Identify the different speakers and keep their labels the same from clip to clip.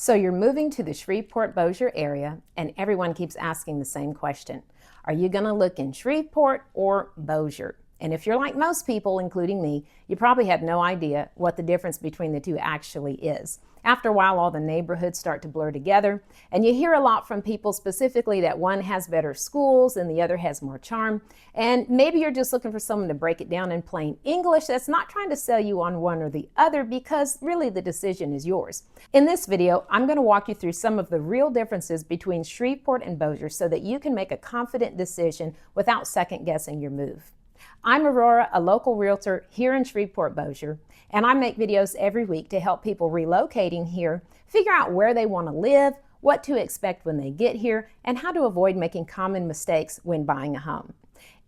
Speaker 1: So you're moving to the Shreveport-Bossier area, and everyone keeps asking the same question. Are you going to look in Shreveport or Bossier? And if you're like most people, including me, you probably have no idea what the difference between the two actually is. After a while, all the neighborhoods start to blur together, and you hear a lot from people specifically that one has better schools and the other has more charm. And maybe you're just looking for someone to break it down in plain English that's not trying to sell you on one or the other, because really the decision is yours. In this video, I'm going to walk you through some of the real differences between Shreveport and Bossier so that you can make a confident decision without second guessing your move. I'm Aurora, a local realtor here in Shreveport-Bossier, and I make videos every week to help people relocating here figure out where they want to live, what to expect when they get here, and how to avoid making common mistakes when buying a home.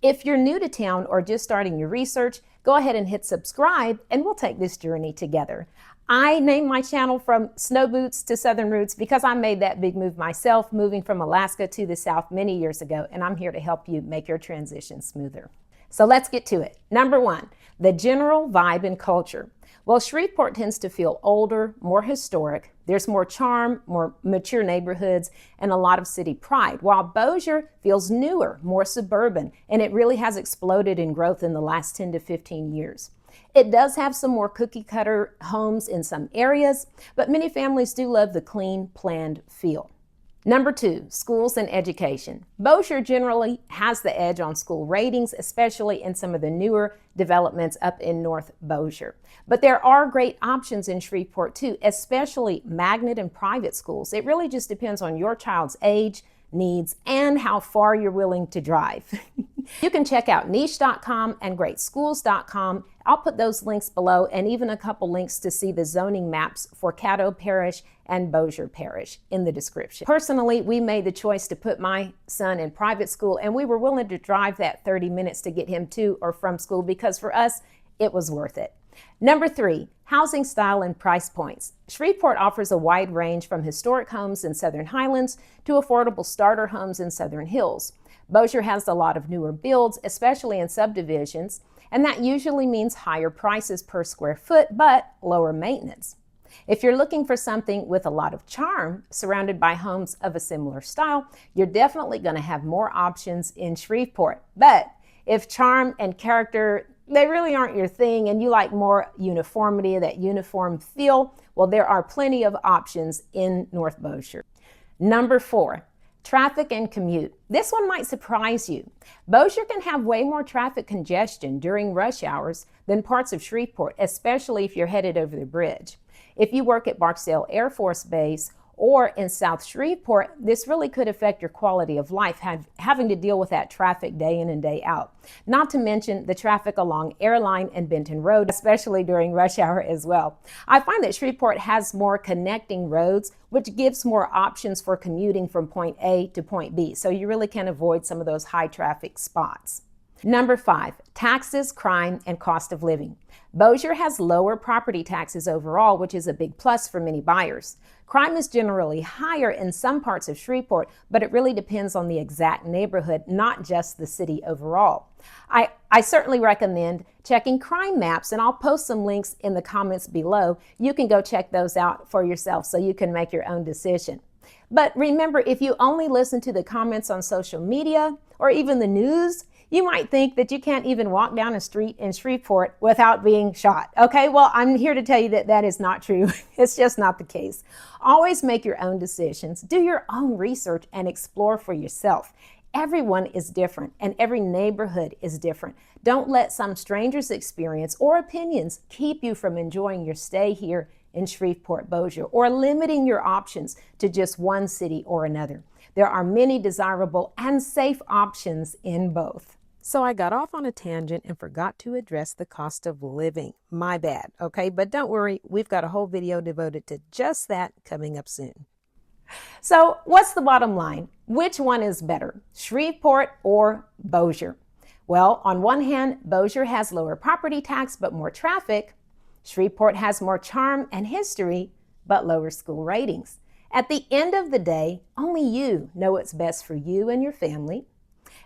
Speaker 1: If you're new to town or just starting your research, go ahead and hit subscribe and we'll take this journey together. I named my channel From Snow Boots to Southern Roots because I made that big move myself, moving from Alaska to the South many years ago, and I'm here to help you make your transition smoother. So let's get to it. Number one, the general vibe and culture. Well, Shreveport tends to feel older, more historic. There's more charm, more mature neighborhoods, and a lot of city pride, while Bossier feels newer, more suburban, and it really has exploded in growth in the last 10 to 15 years. It does have some more cookie-cutter homes in some areas, but many families do love the clean, planned feel. Number two, schools and education. Bossier generally has the edge on school ratings, especially in some of the newer developments up in North Bossier. But there are great options in Shreveport too, especially magnet and private schools. It really just depends on your child's age, needs, and how far you're willing to drive. You can check out niche.com and greatschools.com. I'll put those links below, and even a couple links to see the zoning maps for Caddo Parish and Bossier Parish in the description. Personally, we made the choice to put my son in private school, and we were willing to drive that 30 minutes to get him to or from school because for us, it was worth it. Number three, housing style and price points. Shreveport offers a wide range from historic homes in Southern Highlands to affordable starter homes in Southern Hills. Bossier has a lot of newer builds, especially in subdivisions, and that usually means higher prices per square foot, but lower maintenance. If you're looking for something with a lot of charm, surrounded by homes of a similar style, you're definitely going to have more options in Shreveport. But if charm and character, they really aren't your thing, and you like more uniformity, that uniform feel, well, there are plenty of options in North Bossier. Number four, traffic and commute. This one might surprise you. Bossier can have way more traffic congestion during rush hours than parts of Shreveport, especially if you're headed over the bridge. If you work at Barksdale Air Force Base or in South Shreveport, this really could affect your quality of life, having to deal with that traffic day in and day out. Not to mention the traffic along Airline and Benton Road, especially during rush hour as well. I find that Shreveport has more connecting roads, which gives more options for commuting from point A to point B, so you really can avoid some of those high traffic spots. Number five, taxes, crime, and cost of living. Bossier has lower property taxes overall, which is a big plus for many buyers. Crime is generally higher in some parts of Shreveport, but it really depends on the exact neighborhood, not just the city overall. I certainly recommend checking crime maps, and I'll post some links in the comments below. You can go check those out for yourself so you can make your own decision. But remember, if you only listen to the comments on social media or even the news, you might think that you can't even walk down a street in Shreveport without being shot. Okay, well, I'm here to tell you that that is not true. It's just not the case. Always make your own decisions, do your own research, and explore for yourself. Everyone is different, and every neighborhood is different. Don't let some stranger's experience or opinions keep you from enjoying your stay here in Shreveport-Bossier or limiting your options to just one city or another. There are many desirable and safe options in both. So I got off on a tangent and forgot to address the cost of living. My bad, okay? But don't worry, we've got a whole video devoted to just that coming up soon. So what's the bottom line? Which one is better, Shreveport or Bossier? Well, on one hand, Bossier has lower property tax but more traffic. Shreveport has more charm and history but lower school ratings. At the end of the day, only you know what's best for you and your family,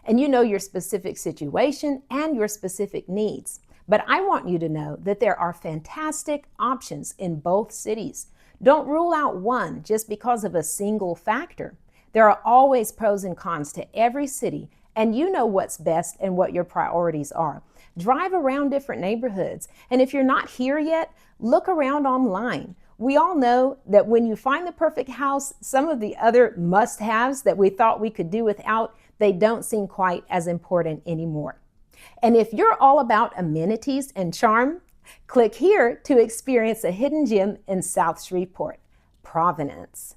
Speaker 1: and you know your specific situation and your specific needs. But I want you to know that there are fantastic options in both cities. Don't rule out one just because of a single factor. There are always pros and cons to every city, and you know what's best and what your priorities are. Drive around different neighborhoods, and if you're not here yet, look around online. We all know that when you find the perfect house, some of the other must-haves that we thought we could do without, they don't seem quite as important anymore. And if you're all about amenities and charm, click here to experience a hidden gem in South Shreveport, Providence.